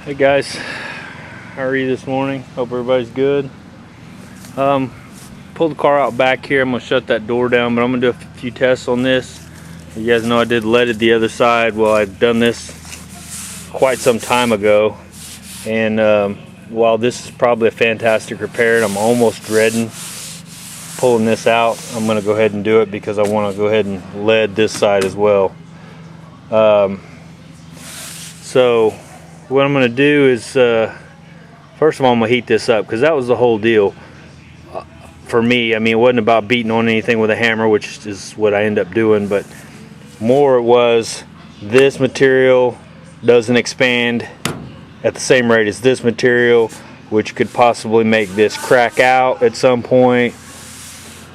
Hey guys, how are you this morning? Hope everybody's good. Pulled the car out back here. I'm gonna shut that door down, but I'm gonna do a few tests on this. You guys know I did leaded the other side. Well, I've done this quite some time ago, and while this is probably a fantastic repair, and I'm almost dreading pulling this out, I'm gonna go ahead and do it because I want to go ahead and lead this side as well. So what I'm going to do is, first of all, I'm going to heat this up because that was the whole deal for me. I mean, it wasn't about beating on anything with a hammer, which is what I end up doing, but more it was this material doesn't expand at the same rate as this material, which could possibly make this crack out at some point,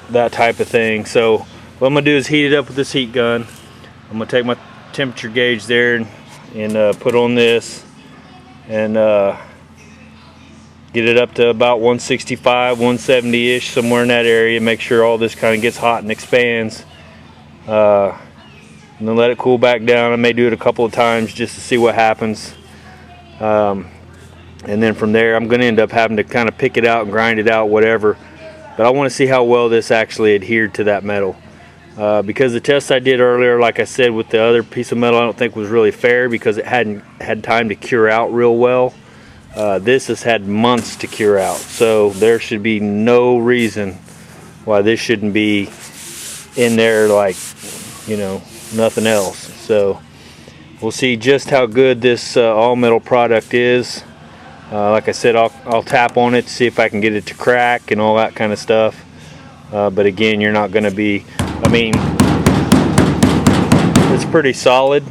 that type of thing. So what I'm going to do is heat it up with this heat gun. I'm going to take my temperature gauge there and put on this and get it up to about 165, 170-ish, somewhere in that area. Make sure all this kind of gets hot and expands. And then let it cool back down. I may do it a couple of times just to see what happens. And then from there, I'm going to end up having to kind of pick it out and grind it out, whatever. But I want to see how well this actually adhered to that metal. Because the test I did earlier, like I said, with the other piece of metal, I don't think was really fair because it hadn't had time to cure out real well. This has had months to cure out, so there should be no reason why this shouldn't be in there like, you know, nothing else. So we'll see just how good this all metal product is. Like I said, I'll tap on it to see if I can get it to crack and all that kind of stuff. But again, you're not going to be, I mean, it's pretty solid.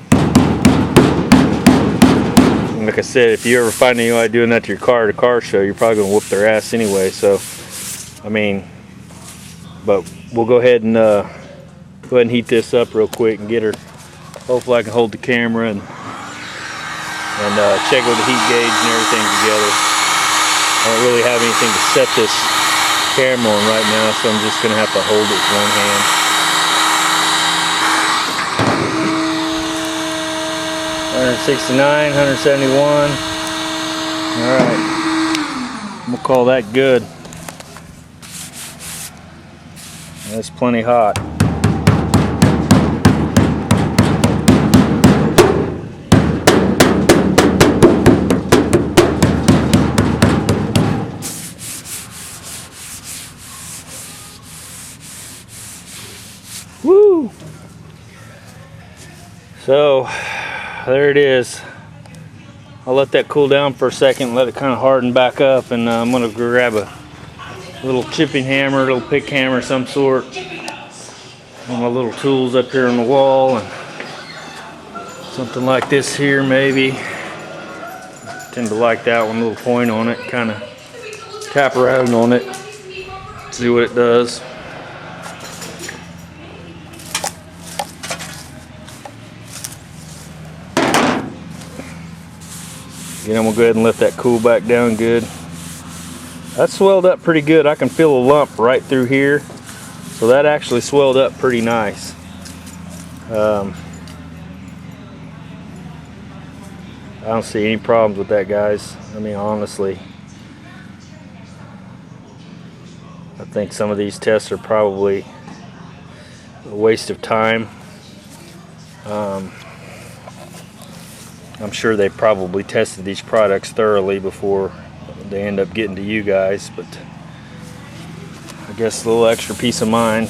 And like I said, if you ever find anybody doing that to your car at a car show, you're probably going to whoop their ass anyway. So, I mean, but we'll go ahead and heat this up real quick and get her. Hopefully I can hold the camera and check with the heat gauge and everything together. I don't really have anything to set this camera on right now, so I'm just going to have to hold it with one hand. 169, 171. Alright, we'll call that good. That's plenty hot. Woo! So there it is. I'll let that cool down for a second, let it kind of harden back up, and I'm going to grab a little chipping hammer, a little pick hammer of some sort. And my little tools up here on the wall, and something like this here maybe. I tend to like that one, little point on it, kind of tap around on it, see what it does. Again, I'm going to go ahead and let that cool back down good. That swelled up pretty good. I can feel a lump right through here. So that actually swelled up pretty nice. I don't see any problems with that, guys. I mean, honestly. I think some of these tests are probably a waste of time. I'm sure they probably tested these products thoroughly before they end up getting to you guys, but I guess a little extra peace of mind.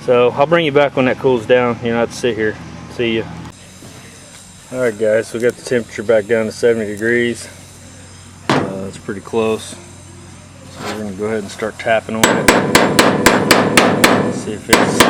So I'll bring you back when that cools down. You don't have to sit here. See you. Alright guys, so we got the temperature back down to 70 degrees. That's pretty close. So we're going to go ahead and start tapping on it. See if it's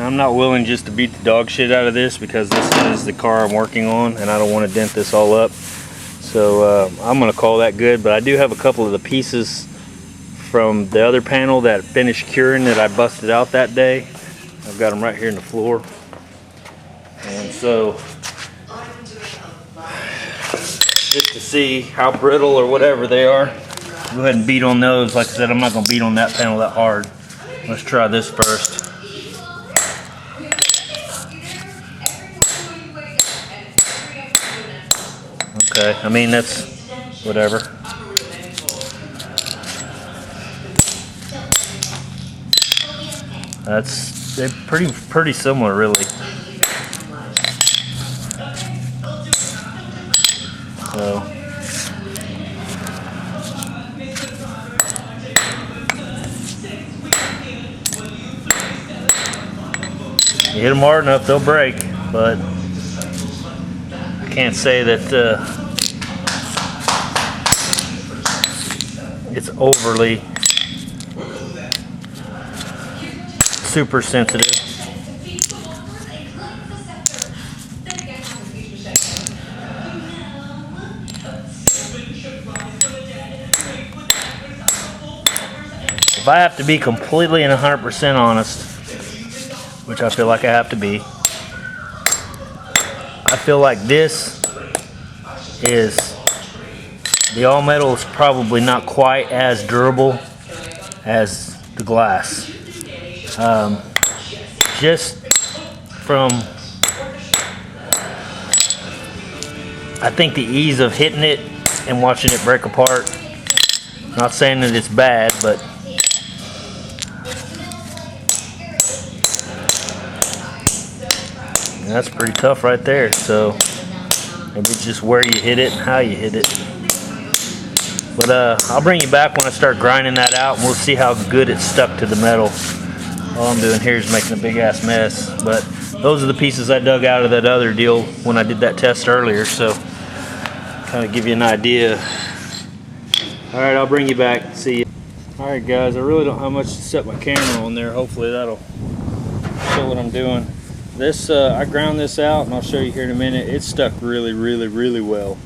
I'm not willing just to beat the dog shit out of this because this is the car I'm working on and I don't want to dent this all up. So I'm going to call that good, but I do have a couple of the pieces from the other panel that finished curing that I busted out that day. I've got them right here in the floor. And so, just to see how brittle or whatever they are, go ahead and beat on those. Like I said, I'm not going to beat on that panel that hard. Let's try this first. Okay, I mean, that's whatever. They're pretty similar, really. So you hit them hard enough, they'll break, but I can't say that it's overly super sensitive. If I have to be completely and 100% honest, which I feel like I have to be, I feel like this is, the all metal is probably not quite as durable as the glass. Just from, I think the ease of hitting it and watching it break apart. Not saying that it's bad, but that's pretty tough right there. So maybe it's just where you hit it and how you hit it. But I'll bring you back when I start grinding that out, and we'll see how good it's stuck to the metal. All I'm doing here is making a big ass mess. But those are the pieces I dug out of that other deal when I did that test earlier. So kind of give you an idea. All right, I'll bring you back. See you. All right, guys, I really don't have much to set my camera on there. Hopefully that'll show what I'm doing. This I ground this out, and I'll show you here in a minute. It stuck really, really, really well.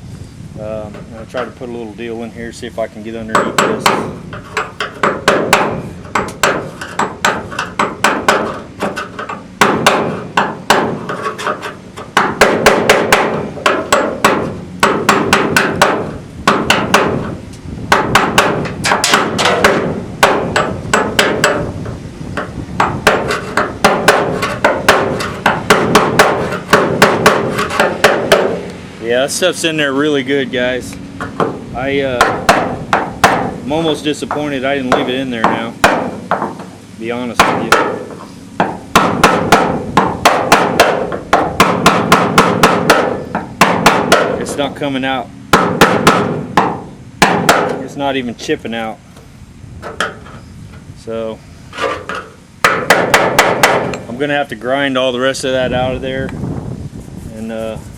I'll try to put a little deal in here, see if I can get underneath this. Yeah, that stuff's in there really good, guys. I'm almost disappointed I didn't leave it in there now, to be honest with you. It's not coming out. It's not even chipping out. So I'm gonna have to grind all the rest of that out of there, and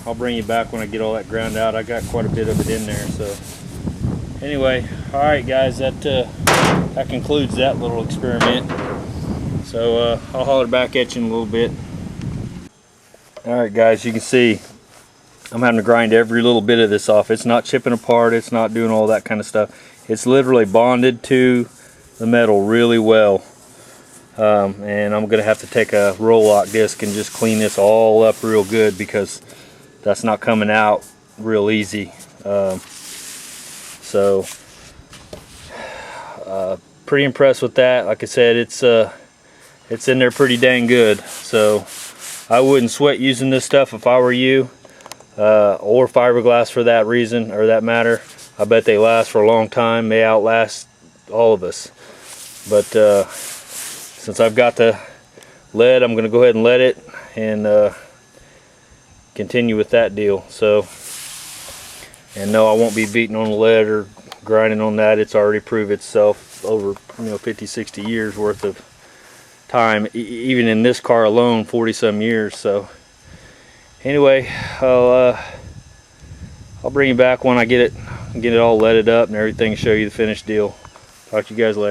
I'll bring you back when I get all that ground out. I got quite a bit of it in there. So anyway, all right, guys, that concludes that little experiment. So I'll holler back at you in a little bit. All right, guys, you can see I'm having to grind every little bit of this off. It's not chipping apart. It's not doing all that kind of stuff. It's literally bonded to the metal really well. And I'm gonna have to take a roll lock disc and just clean this all up real good, because that's not coming out real easy. So pretty impressed with that. Like I said, it's in there pretty dang good. So I wouldn't sweat using this stuff if I were you, or fiberglass for that reason or that matter. I bet they last for a long time, may outlast all of us. But since I've got the lead, I'm going to go ahead and let it and continue with that deal. So, and no, I won't be beating on the lead or grinding on that. It's already proved itself over 50-60 years worth of time, even in this car alone, 40-some years. So anyway, I'll bring you back when I get it all leaded up and everything, show you the finished deal. Talk to you guys later.